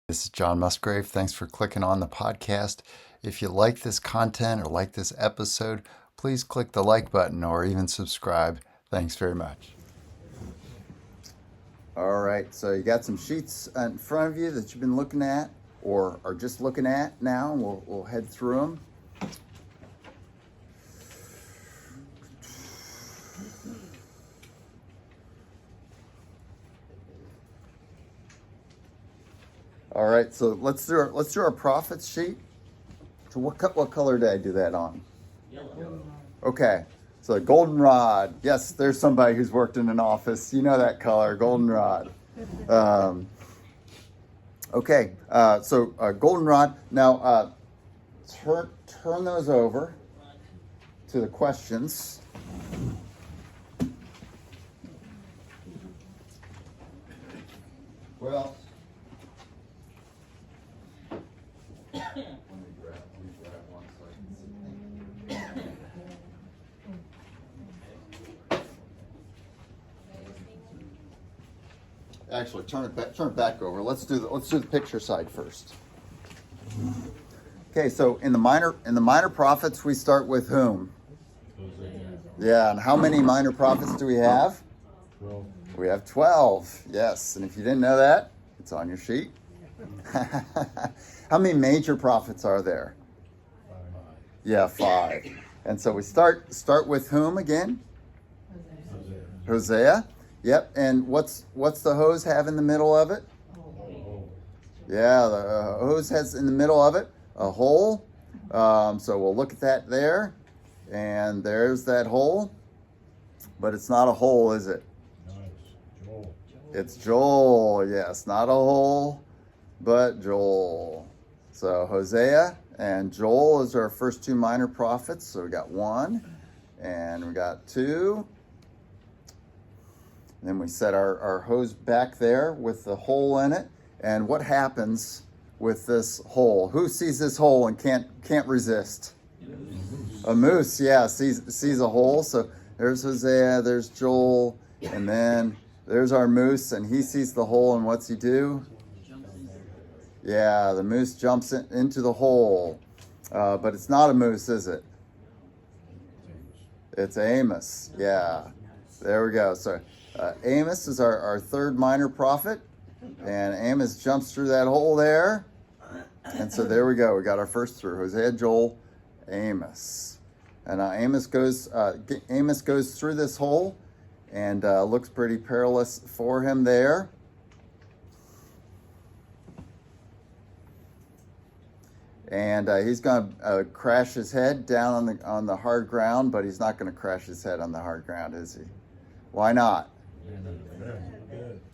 This is John Musgrave. Thanks for clicking on the podcast. If you like this content or like this episode, please click the like button or even subscribe. Thanks very much. All right, so you got some sheets in front of you that you've been looking at or are just looking at now. We'll head through them. All right, so let's do our profits sheet. So what color did I do that on? Yellow. Okay, so goldenrod. Yes, there's somebody who's worked in an office. You know that color, goldenrod. Okay, so goldenrod. Now turn those over to the questions. Well. Let me grab one so I can see. Actually, turn it back over. Let's do the picture side first. Okay, so in the minor prophets, we start with whom? Yeah, and how many minor prophets do we have? 12. We have 12. Yes, and if you didn't know that, it's on your sheet. How many major prophets are there? 5. Yeah, 5. And so we start with whom again? Hosea. Yep. And what's the hose have in the middle of it? Yeah, the hose has in the middle of it a hole. So we'll look at that there. And there's that hole. But it's not a hole, is it? No, it's Joel. It's Joel. Yes, not a hole, but Joel. So Hosea and Joel is our first 2 minor prophets. So we got 1 and we got 2. And then we set our hose back there with the hole in it. And what happens with this hole? Who sees this hole and can't resist? A moose, yeah, sees a hole. So there's Hosea, there's Joel, and then there's our moose, and he sees the hole, and what's he do? Yeah, the moose jumps into the hole. But it's not a moose, is it? It's Amos. Yeah, there we go. So Amos is our 3rd minor prophet, and Amos jumps through that hole there. And so there we go. We got our first through. Hosea, Joel, Amos. And Amos goes through this hole, and looks pretty perilous for him there. And he's going to crash his head down on the hard ground, but he's not going to crash his head on the hard ground, is he? Why not?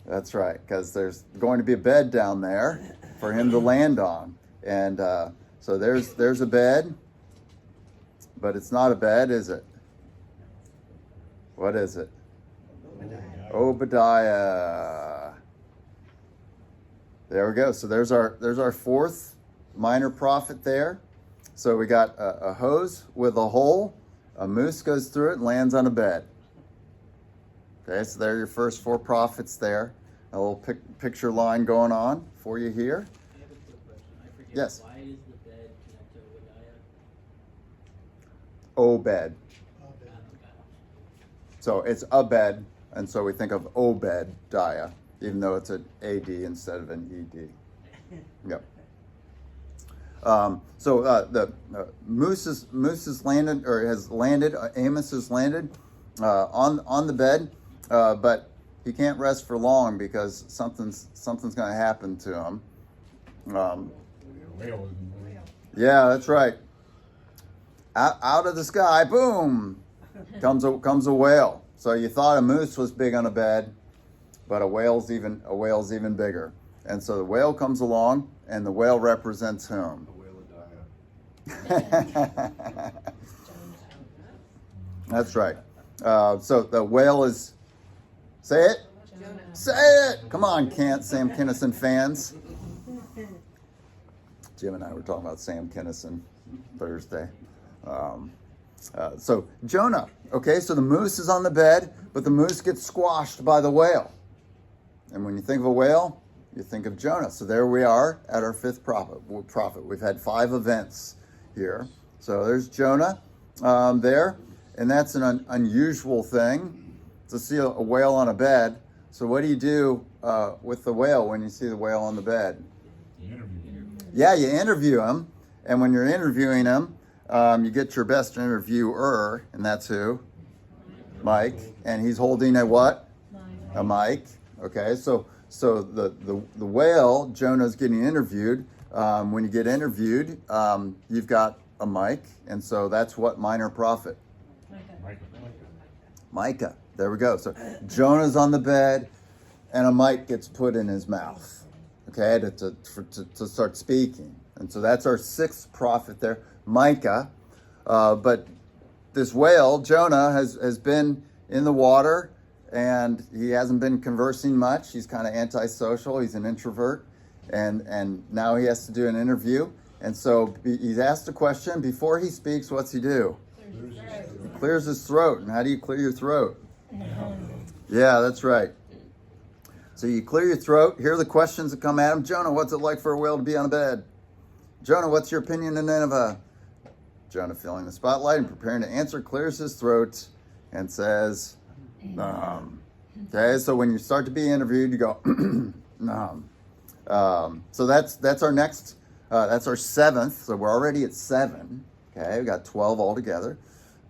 That's right, because there's going to be a bed down there for him to land on. And so there's a bed, but it's not a bed, is it? What is it? Obadiah. There we go. So there's our 4th minor prophet there. So we got a hose with a hole. A moose goes through it and lands on a bed. Okay, so there are your first 4 prophets there. A little picture line going on for you here. I have a quick question. I forget. Yes. Why is the bed connected to Obadiah? Obed. So it's a bed, and so we think of Obadiah, even though it's an AD instead of an ED. Yep. So the moose has landed, or has landed. Amos has landed on the bed, but he can't rest for long because something's going to happen to him. Yeah, that's right. Out of the sky, boom, comes a whale. So you thought a moose was big on a bed, but a whale's even bigger. And so the whale comes along, and the whale represents whom? That's right. So the whale is, say it? Jonah. Say it! Come on, Sam Kinison fans. Jim and I were talking about Sam Kinison Thursday. So Jonah, okay, so the moose is on the bed, but the moose gets squashed by the whale. And when you think of a whale, you think of Jonah. So there we are at our fifth prophet. We've had 5 events here. So there's Jonah there, and that's an unusual thing to see a whale on a bed. So what do you do with the whale when you see the whale on the bed? Interview. Yeah, you interview him, and when you're interviewing him, you get your best interviewer, and that's who? Mike, and he's holding a what? A mic. Okay, so the whale, Jonah's getting interviewed. When you get interviewed, you've got a mic, and so that's what minor prophet. Micah. There we go. So Jonah's on the bed, and a mic gets put in his mouth, okay, to start speaking. And so that's our 6th prophet there, Micah. But this whale, Jonah, has been in the water, and he hasn't been conversing much. He's kind of antisocial. He's an introvert, and now he has to do an interview. And so he's asked a question. Before he speaks, what's he do? He clears his throat. And how do you clear your throat? Yeah, that's right. So you clear your throat. Here are the questions that come at him. Jonah, what's it like for a whale to be on a bed? Jonah, what's your opinion of Nineveh? Jonah, feeling the spotlight and preparing to answer, clears his throat and says, Okay, so when you start to be interviewed, you go, so that's our next, that's our 7th. So we're already at 7. Okay, we got 12 altogether.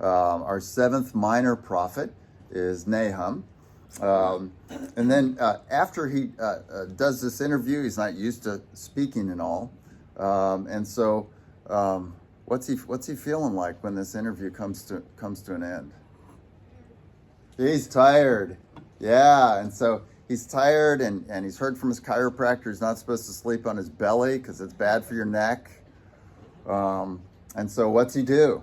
Our 7th minor prophet is Nahum. And then after he does this interview, he's not used to speaking and all. And so what's he feeling like when this interview comes to an end? He's tired. Yeah, and so he's tired, and he's heard from his chiropractor he's not supposed to sleep on his belly because it's bad for your neck. And so what's he do?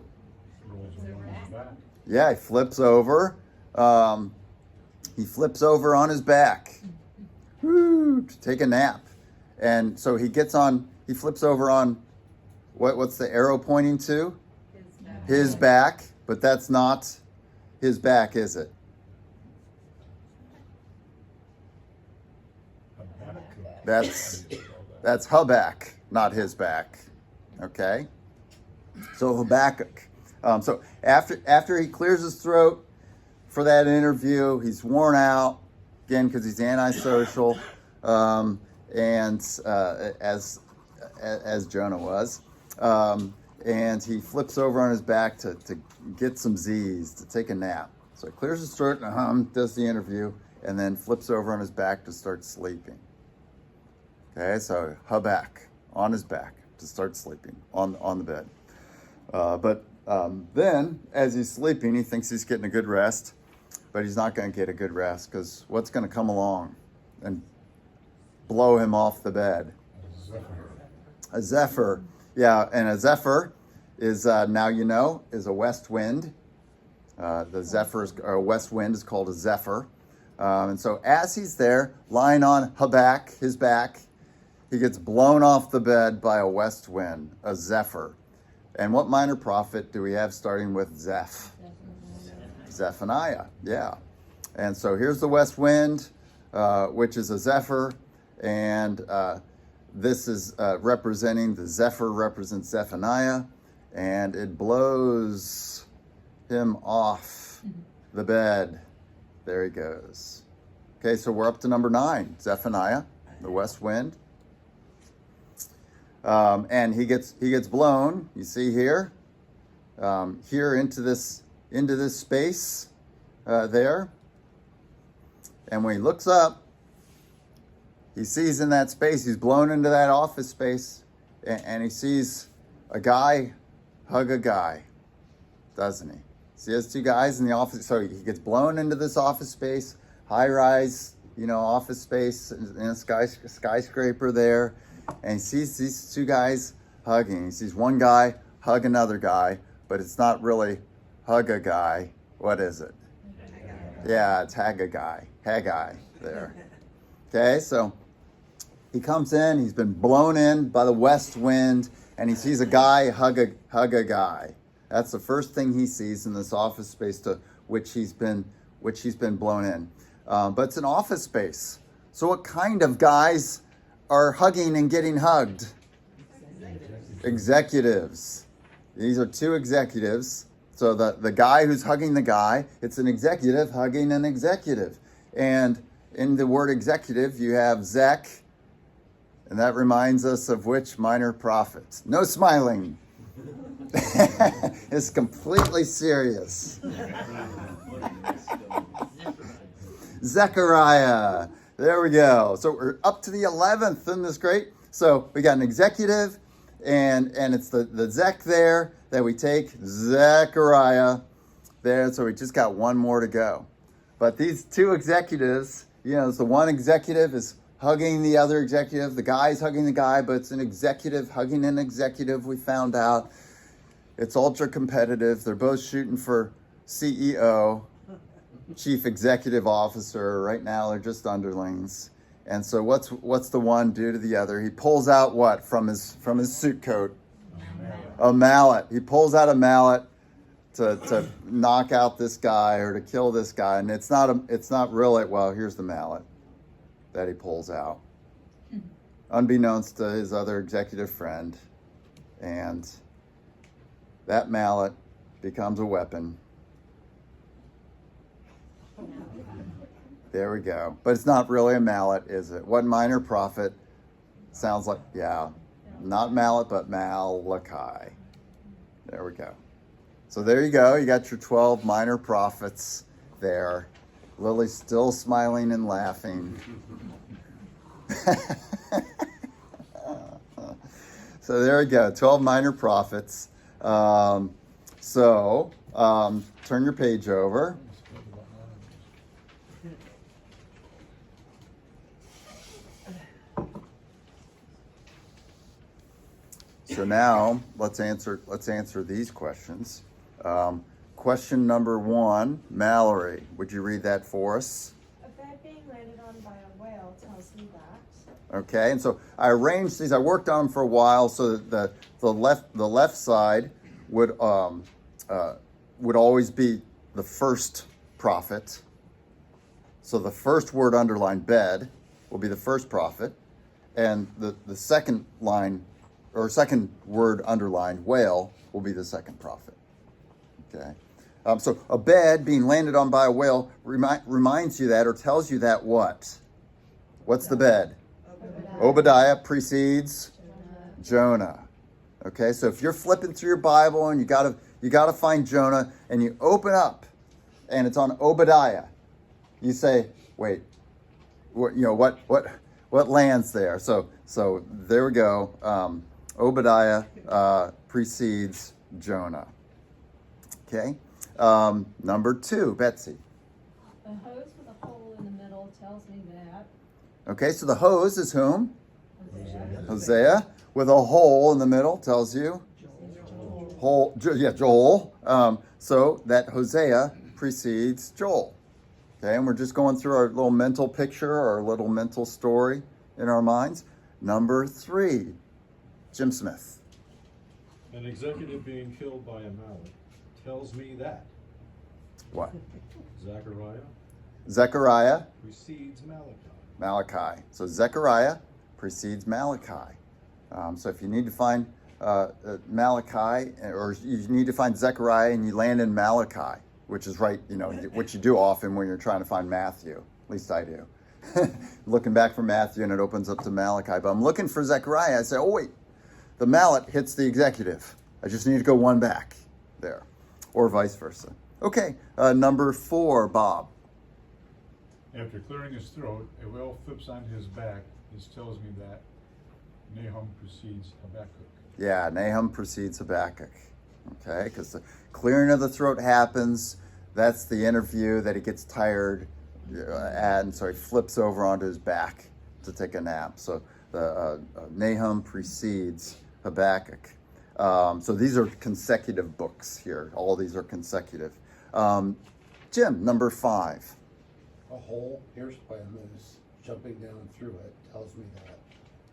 Rolls over on his back. Yeah, he flips over. He flips over on his back. Woo, to take a nap. And so he flips over on, what's the arrow pointing to? His back, but that's not his back, is it? That's Habakkuk, not his back. Okay? So Habakkuk. So after he clears his throat for that interview, he's worn out, again, because he's antisocial, and as Jonah was. And he flips over on his back to get some Z's, to take a nap. So he clears his throat and does the interview, and then flips over on his back to start sleeping. Okay, so Habakkuk on his back to start sleeping on the bed. But then, as he's sleeping, he thinks he's getting a good rest, but he's not going to get a good rest because what's going to come along and blow him off the bed? A zephyr. Yeah, and a zephyr is, now you know, is a west wind. The zephyr's or west wind is called a zephyr. And so as he's there, lying on Habakkuk, his back, he gets blown off the bed by a west wind, a zephyr. And what minor prophet do we have starting with Zeph? Zephaniah, yeah. And so here's the west wind, which is a zephyr, and this is representing, the zephyr represents Zephaniah, and it blows him off the bed. There he goes. Okay, so we're up to number 9, Zephaniah, the west wind. And he gets blown, you see here, here into this space there. And when he looks up, he sees in that space, he's blown into that office space, and he sees a guy hug a guy, doesn't he? See those 2 guys in the office. So he gets blown into this office space, high-rise, office space in a skyscraper there. And he sees these 2 guys hugging. He sees one guy hug another guy, but it's not really hug a guy. What is it? Yeah, it's Haggai there. Okay, so he comes in. He's been blown in by the west wind, and he sees a guy hug a guy. That's the first thing he sees in this office space to which he's been blown in. But it's an office space. So what kind of guys are hugging and getting hugged? Executives. These are two executives. So the guy who's hugging the guy, it's an executive hugging an executive. And in the word executive, you have Zech, and that reminds us of which minor prophet? No smiling. It's completely serious. Zechariah. There we go. So we're up to the 11th. Isn't this great? So we got an executive, and it's the Zech there that we take. Zechariah there. So we just got one more to go. But these two executives, the one executive is hugging the other executive. The guy's hugging the guy, but it's an executive hugging an executive, we found out. It's ultra competitive. They're both shooting for CEO, Chief Executive Officer. Right now, they're just underlings. And so what's the one do to the other? He pulls out what from his suit coat? A mallet. He pulls out a mallet to knock out this guy or to kill this guy. And it's not really, well, here's the mallet that he pulls out, unbeknownst to his other executive friend. And that mallet becomes a weapon. There we go. But it's not really a mallet, is it? What minor prophet sounds like? Yeah, not mallet, but Malachi. There we go. So there you go. You got your 12 minor prophets there. Lily's still smiling and laughing. So there we go. 12 minor prophets. Turn your page over. So now let's answer these questions. Question number 1, Mallory, would you read that for us? A bed being landed on by a whale tells me that. Okay, and so I arranged these. I worked on them for a while, so that the left side would always be the first prophet. So the first word underlined, bed, will be the first prophet, and the second line or second word underlined, whale, will be the second prophet. Okay. So a bed being landed on by a whale reminds you that, or tells you that what? What's the bed? Obadiah precedes Jonah. Okay, so if you're flipping through your Bible and you gotta find Jonah, and you open up and it's on Obadiah, you say, wait, what lands there? So there we go. Obadiah precedes Jonah. Okay. Number 2, Betsy. The hose with a hole in the middle tells me that. Okay, so the hose is whom? Hosea. With a hole in the middle tells you? Joel. So that Hosea precedes Joel. Okay, and we're just going through our little mental picture, our little mental story in our minds. Number 3, Jim Smith. An executive being killed by a mallet tells me that What? Zechariah Zechariah precedes Malachi. Malachi. So Zechariah precedes Malachi. So if you need to find Malachi, or you need to find Zechariah and you land in Malachi, which is right, what you do often when you're trying to find Matthew. At least I do. Looking back for Matthew and it opens up to Malachi. But I'm looking for Zechariah. I say, oh wait, the mallet hits the executive. I just need to go one back there, or vice versa. Okay, number 4, Bob. After clearing his throat, a whale flips on his back. This tells me that Nahum precedes Habakkuk. Yeah, Nahum precedes Habakkuk. Okay, because the clearing of the throat happens. That's the interview that he gets tired and so he flips over onto his back to take a nap. So Nahum precedes Habakkuk. So these are consecutive books here. All these are consecutive. Jim, number 5. A hole pierced by a moose jumping down through it tells me that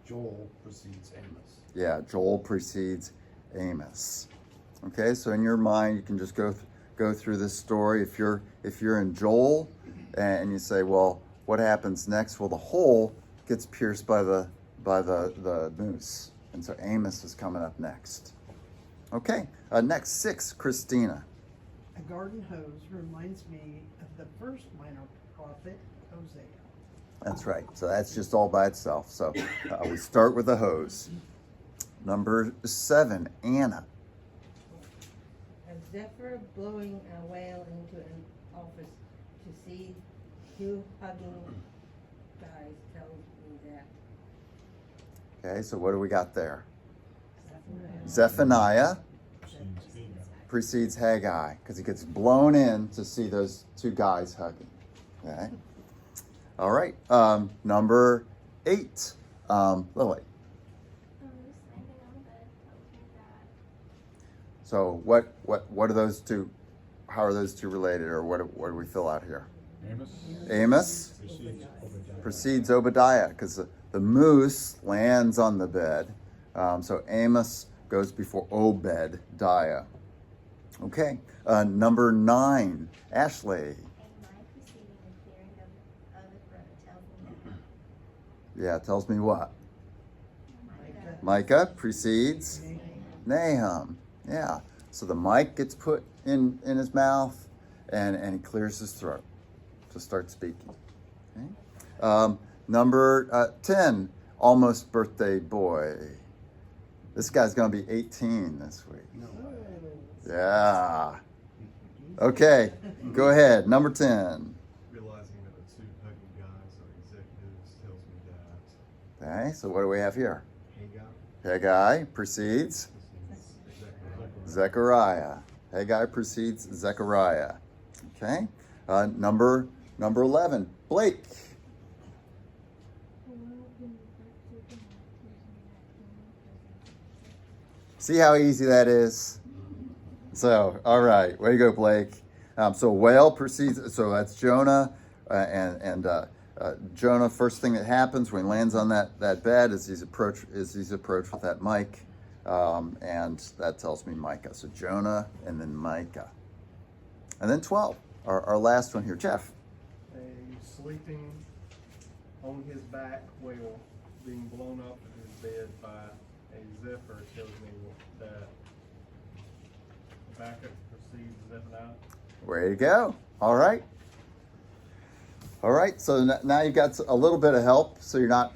Joel precedes Amos. Yeah, Joel precedes Amos. Okay, so in your mind, you can just go through this story. If you're in Joel, and you say, well, what happens next? Well, the hole gets pierced by the the moose. And so Amos is coming up next. Okay, next 6, Christina. A garden hose reminds me of the first minor prophet, Hosea. That's right. So that's just all by itself. So we start with the hose. Number 7, Anna. A zephyr blowing a whale into an office to see two hugging guys tells me that. Okay, so what do we got there? Zephaniah precedes Haggai because he gets blown in to see those 2 guys hugging. Okay. All right. Number 8, Lily. So what are those two? How are those two related, or what do we fill out here? Amos. Amos Precedes Obadiah. precedes Obadiah because the moose lands on the bed. So Amos goes before Obadiah. Okay. Number 9, Ashley. Yeah, it tells me what? Micah precedes Nahum. Yeah. So the mic gets put in his mouth and he clears his throat to start speaking. Okay. Number 10, almost birthday boy. This guy's going to be 18 this week. No. Yeah. Okay, go ahead. Number 10. Realizing that the 2 hugging guys are executives tells me that Okay, so what do we have here? Haggai Haggai precedes Zechariah. Haggai precedes Zechariah. Okay. Number 11, Blake. See how easy that is? So, all right, way to go, Blake. So whale precedes, so that's Jonah, and Jonah. First thing that happens when he lands on that bed is he's approached with that mic, and that tells me Micah. So Jonah and then Micah, and then 12, our last one here, Jeff. A sleeping on his back whale being blown up in his bed by a zephyr tells me that Habakkuk precedes Zephaniah. Way to go. All right. All right, so now you've got a little bit of help, so you're not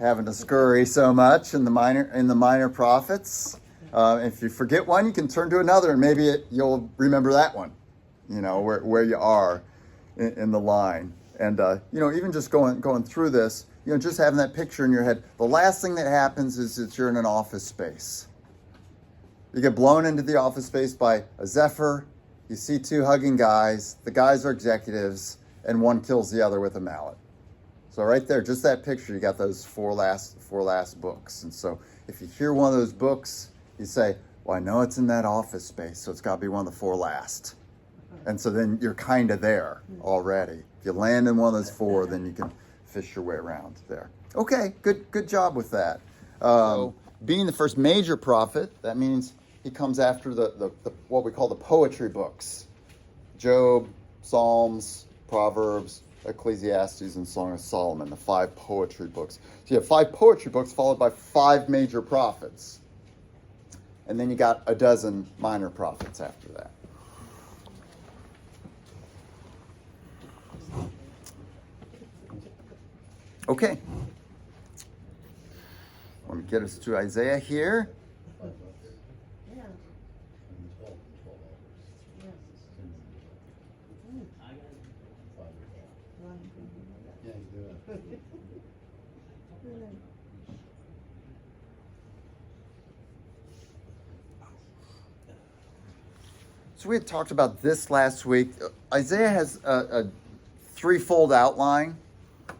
having to scurry so much in the minor prophets. If you forget one, you can turn to another, and maybe you'll remember that one. You know where you are in the line, and even just going through this, just having that picture in your head. The last thing that happens is that you're in an office space. You get blown into the office space by a zephyr. You see 2 hugging guys. The guys are executives, and one kills the other with a mallet. So right there, just that picture, you got those four last books. And so if you hear one of those books, you say, well, I know it's in that office space, so it's got to be one of the 4 last. And so then you're kind of there already. If you land in one of those 4, then you can fish your way around there. Okay, good job with that. So being the first major prophet, that means he comes after the what we call the poetry books. Job, Psalms, Proverbs, Ecclesiastes, and Song of Solomon, the 5 poetry books. So you have 5 poetry books followed by 5 major prophets. And then you got a dozen minor prophets after that. Okay. Let me get us to Isaiah here. Yeah. And 12 hours. Yeah, you do it. So we had talked about this last week. Isaiah has a threefold outline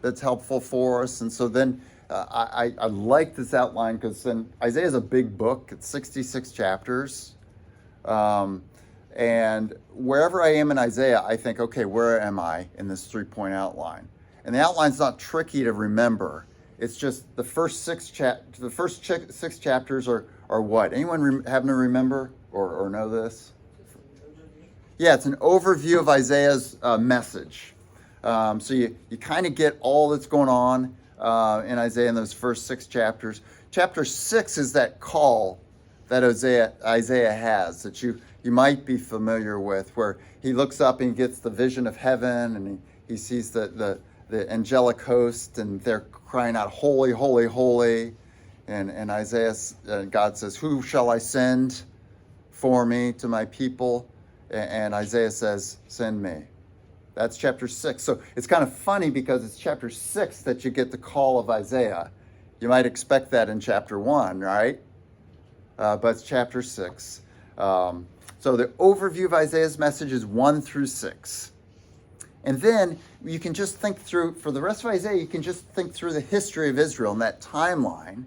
that's helpful for us. And so then I like this outline because then Isaiah is a big book. It's 66 chapters. And wherever I am in Isaiah, I think, okay, where am I in this 3-point outline? And the outline's not tricky to remember. It's just the first 6 chapters are what? Anyone happen to remember or know this? Yeah, it's an overview of Isaiah's message. So you kind of get all that's going on. in Isaiah in those first 6 chapters. Chapter 6 is that call that Isaiah has that you might be familiar with, where he looks up and he gets the vision of heaven, and he sees the angelic host, and they're crying out, "Holy, holy, holy." And Isaiah, God says, "Who shall I send for me to my people?" And Isaiah says, "Send me." That's chapter 6. So it's kind of funny because it's chapter 6 that you get the call of Isaiah. You might expect that in chapter 1, right? But it's chapter 6. So the overview of Isaiah's message is 1 through 6. And then you can just think through, for the rest of Isaiah, you can just think through the history of Israel and that timeline.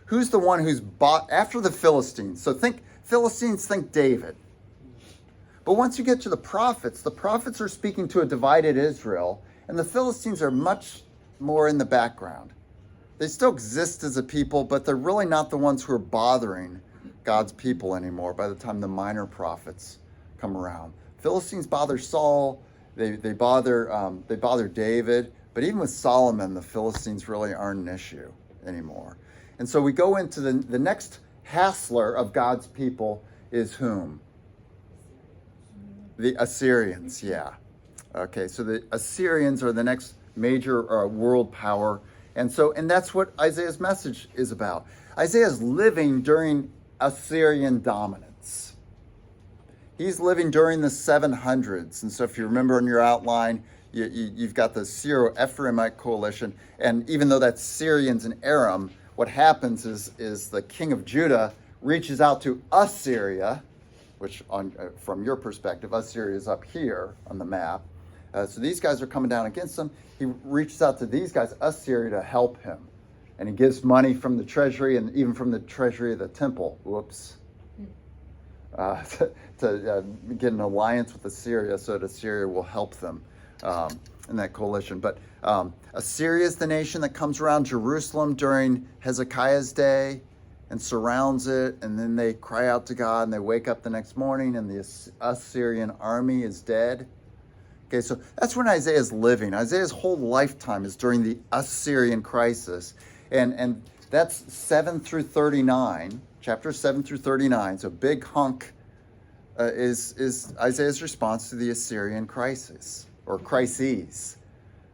Who's the one who's bought after the Philistines? So Philistines, think David. But once you get to the prophets are speaking to a divided Israel, and the Philistines are much more in the background. They still exist as a people, but they're really not the ones who are bothering God's people anymore by the time the minor prophets come around. Philistines bother Saul, they bother David, but even with Solomon, the Philistines really aren't an issue anymore. And so we go into the next hassler of God's people is whom? The Assyrians, yeah. Okay, so the Assyrians are the next major world power. And that's what Isaiah's message is about. Isaiah's living during Assyrian dominance. He's living during the 700s. And so if you remember in your outline, you've got the Syro-Ephraimite coalition. And even though that's Syrians and Aram, what happens is the king of Judah reaches out to Assyria, which from your perspective, Assyria is up here on the map. So these guys are coming down against him. He reaches out to these guys, Assyria, to help him. And he gives money from the treasury and even from the treasury of the temple. Whoops. To get an alliance with Assyria so that Assyria will help them in that coalition. But Assyria is the nation that comes around Jerusalem during Hezekiah's day and surrounds it. And then they cry out to God and they wake up the next morning and the Assyrian army is dead. Okay, so that's when Isaiah is living. Isaiah's whole lifetime is during the Assyrian crisis. And that's 7 through 39, chapters 7 through 39. So big hunk is Isaiah's response to the Assyrian crisis, or crises.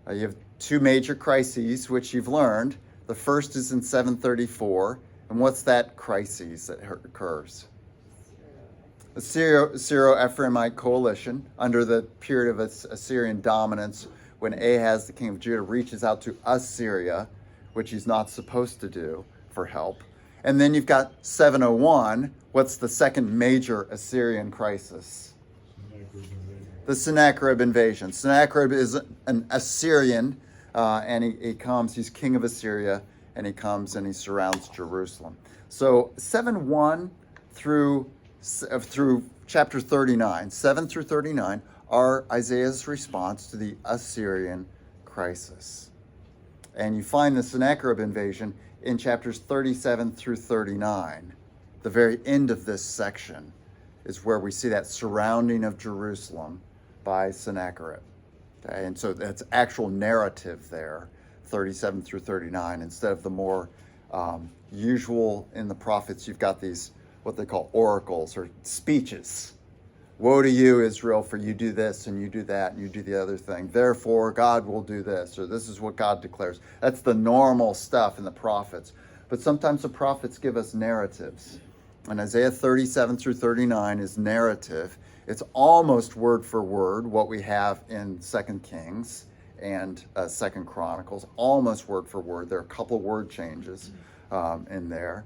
You have 2 major crises, which you've learned. The first is in 734. And what's that crisis that occurs? The Syro-Ephraimite coalition under the period of Assyrian dominance, when Ahaz, the king of Judah, reaches out to Assyria, which he's not supposed to do, for help. And then you've got 701. What's the second major Assyrian crisis? The Sennacherib invasion. Sennacherib is an Assyrian, and he's king of Assyria, and he comes and he surrounds Jerusalem. So 7:1 through chapter 39, 7 through 39, are Isaiah's response to the Assyrian crisis. And you find the Sennacherib invasion in chapters 37 through 39. The very end of this section is where we see that surrounding of Jerusalem by Sennacherib. Okay? And so that's actual narrative there, 37 through 39, instead of the more usual in the prophets. You've got these what they call oracles or speeches. Woe to you, Israel, for you do this and you do that and you do the other thing. Therefore, God will do this, or this is what God declares. That's the normal stuff in the prophets. But sometimes the prophets give us narratives. And Isaiah 37 through 39 is narrative. It's almost word for word what we have in 2 Kings and 2 Chronicles, almost word for word. There are a couple word changes in there.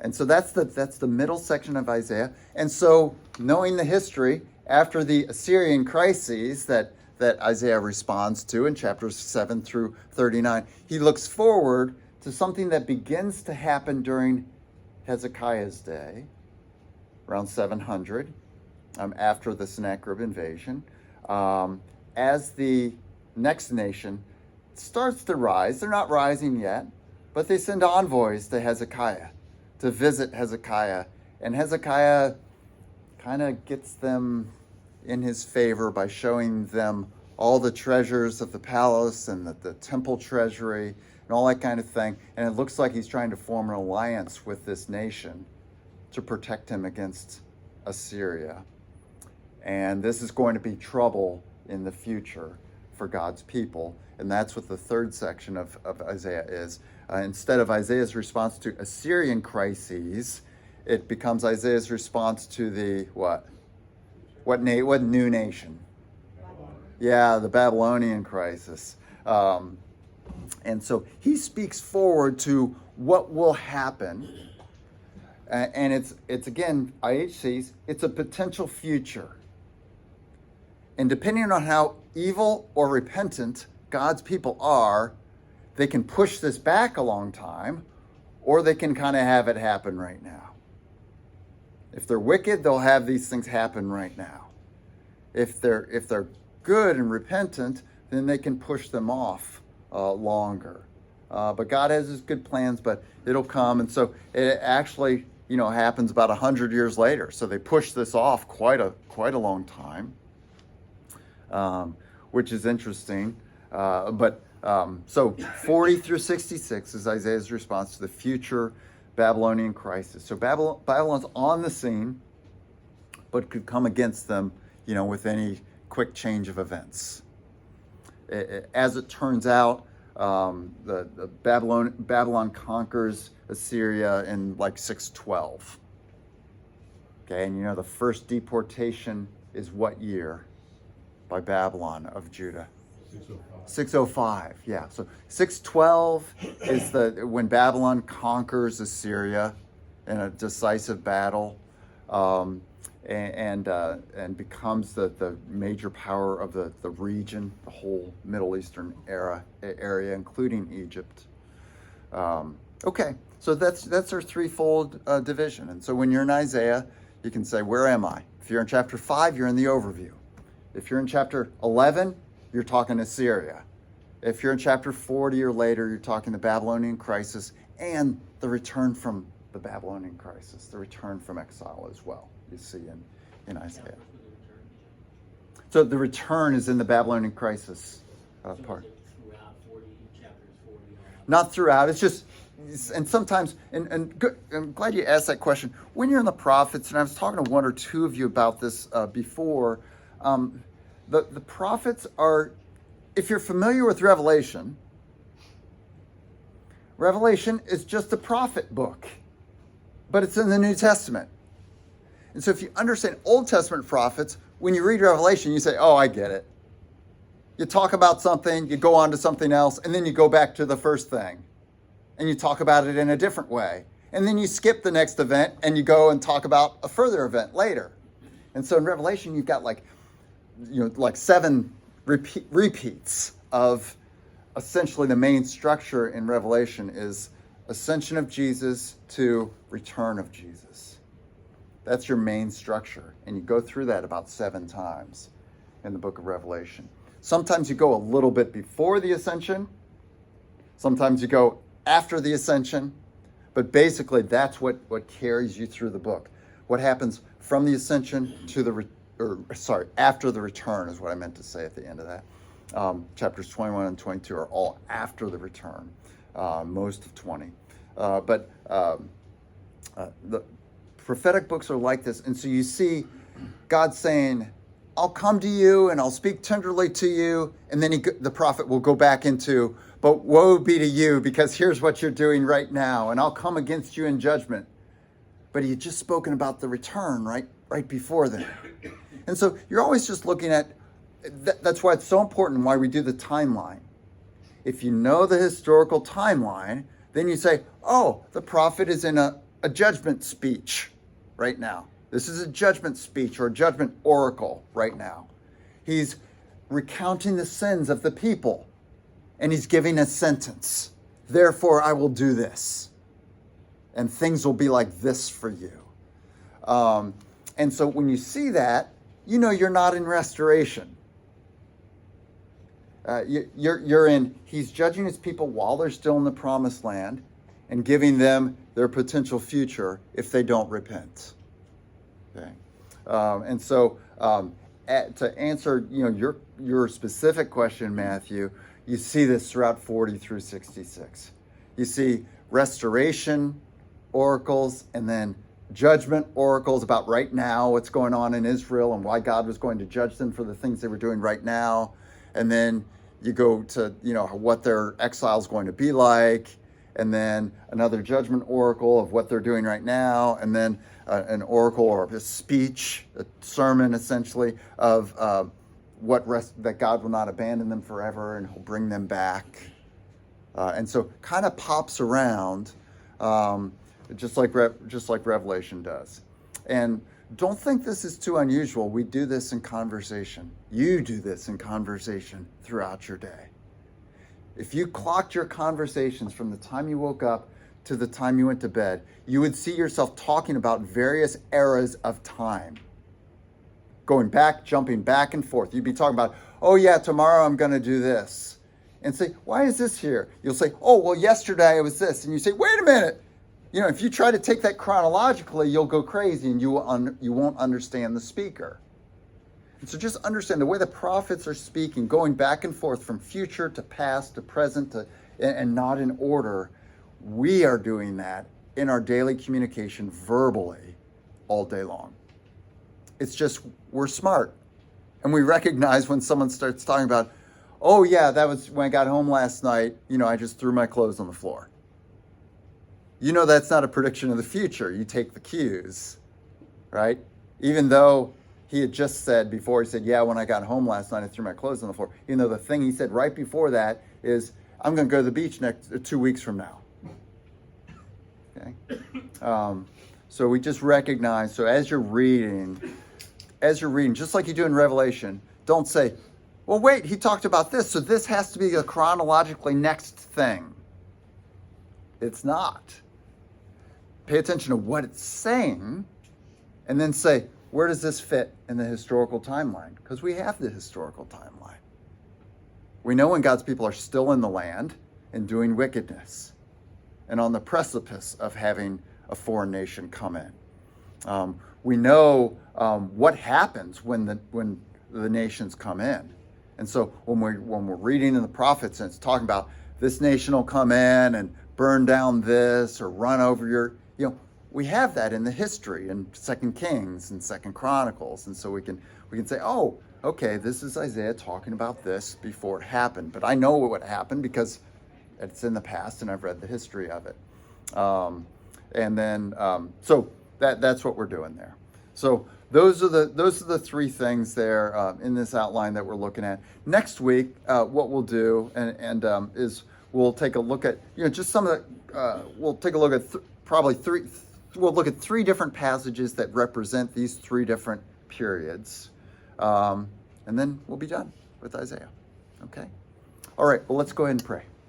And so that's the middle section of Isaiah. And so knowing the history, after the Assyrian crises that Isaiah responds to in chapters 7 through 39, he looks forward to something that begins to happen during Hezekiah's day, around 700, after the Sennacherib invasion, as the next nation starts to rise. They're not rising yet, but they send envoys to Hezekiah to visit Hezekiah, and Hezekiah kind of gets them in his favor by showing them all the treasures of the palace and the temple treasury and all that kind of thing. And it looks like he's trying to form an alliance with this nation to protect him against Assyria. And this is going to be trouble in the future for God's people. And that's what the third section of Isaiah is. Instead of Isaiah's response to Assyrian crises, it becomes Isaiah's response to the what? What new nation? Yeah, the Babylonian crisis. And so he speaks forward to what will happen. And it's again, IHC's, it's a potential future. And depending on how evil or repentant God's people are, they can push this back a long time, or they can kind of have it happen right now. If they're wicked, they'll have these things happen right now. If they're good and repentant, then they can push them off longer. But God has his good plans, but it'll come. And so it actually, happens about 100 years later. So they push this off quite a long time, which is interesting. So 40 through 66 is Isaiah's response to the future Babylonian crisis. So Babylon's on the scene, but could come against them, with any quick change of events. As it turns out, the Babylon conquers Assyria in like 612. Okay, and the first deportation is what year by Babylon of Judah? 605. 605, yeah. So 612 is when Babylon conquers Assyria in a decisive battle, and becomes the major power of the region, the whole Middle Eastern area, including Egypt. Okay, so that's our threefold division. And so when you're in Isaiah, you can say, where am I? If you're in chapter 5, you're in the overview. If you're in chapter 11, you're talking Assyria. If you're in chapter 40 or later, you're talking the Babylonian crisis and the return from the Babylonian crisis, the return from exile as well, you see in Isaiah. So the return is in the Babylonian crisis part. Throughout 40, chapters 40. Not throughout, it's just, and sometimes, and good, I'm glad you asked that question. When you're in the prophets, and I was talking to one or two of you about this before, the prophets are, if you're familiar with Revelation is just a prophet book, but it's in the New Testament. And so if you understand Old Testament prophets, when you read Revelation, you say, oh, I get it. You talk about something, you go on to something else, and then you go back to the first thing. And you talk about it in a different way. And then you skip the next event, and you go and talk about a further event later. And so in Revelation, you've got like 7 repeats of essentially the main structure in Revelation is ascension of Jesus to return of Jesus. That's your main structure. And you go through that about 7 times in the book of Revelation. Sometimes you go a little bit before the ascension. Sometimes you go after the ascension. But basically, that's what carries you through the book. What happens from the ascension to after the return is what I meant to say at the end of that. Chapters 21 and 22 are all after the return, most of 20. But the prophetic books are like this. And so you see God saying, I'll come to you and I'll speak tenderly to you. And then the prophet will go back into, but woe be to you, because here's what you're doing right now. And I'll come against you in judgment. But he had just spoken about the return right before that. And so you're always just looking at, that's why it's so important why we do the timeline. If you know the historical timeline, then you say, oh, the prophet is in a judgment speech right now. This is a judgment speech or a judgment oracle right now. He's recounting the sins of the people, and he's giving a sentence. Therefore, I will do this, and things will be like this for you. And so when you see that, you know you're not in restoration. You're in, he's judging his people while they're still in the promised land and giving them their potential future if they don't repent. Okay. And so to answer, your specific question, Matthew, you see this throughout 40 through 66. You see restoration oracles and then judgment oracles about right now, what's going on in Israel and why God was going to judge them for the things they were doing right now. And then you go to, what their exile is going to be like. And then another judgment oracle of what they're doing right now. And then an oracle or a speech, a sermon essentially of that God will not abandon them forever and he'll bring them back. And so kind of pops around just like Revelation does. And don't think this is too unusual. We do this in conversation. You do this in conversation throughout your day. If you clocked your conversations from the time you woke up to the time you went to bed, you would see yourself talking about various eras of time. Going back, jumping back and forth. You'd be talking about, oh yeah, tomorrow I'm going to do this. And say, why is this here? You'll say, oh, well, yesterday it was this. And you say, wait a minute. If you try to take that chronologically, you'll go crazy and you won't understand the speaker. And so just understand the way the prophets are speaking, going back and forth from future to past to present and not in order. We are doing that in our daily communication verbally all day long. It's just we're smart. And we recognize when someone starts talking about, oh yeah, that was when I got home last night, I just threw my clothes on the floor. That's not a prediction of the future. You take the cues, right? Even though he had just said before, he said, yeah, when I got home last night, I threw my clothes on the floor. The thing he said right before that is, I'm going to go to the beach 2 weeks from now. Okay? So we just recognize, so as you're reading, just like you do in Revelation, don't say, well, wait, he talked about this, so this has to be the chronologically next thing. It's not. Pay attention to what it's saying, and then say, where does this fit in the historical timeline? Because we have the historical timeline. We know when God's people are still in the land and doing wickedness and on the precipice of having a foreign nation come in. We know what happens when the nations come in. And so when we're reading in the prophets and it's talking about this nation will come in and burn down this or run over your, we have that in the history in 2 Kings and 2 Chronicles. And so we can say, oh, okay, this is Isaiah talking about this before it happened. But I know what happened because it's in the past and I've read the history of it. So that's what we're doing there. So those are the three things there in this outline that we're looking at. Next week, what we'll do is we'll take a look at just some of the. We'll take a look at We'll look at 3 different passages that represent these 3 different periods, and then we'll be done with Isaiah. Okay. All right. Well, let's go ahead and pray.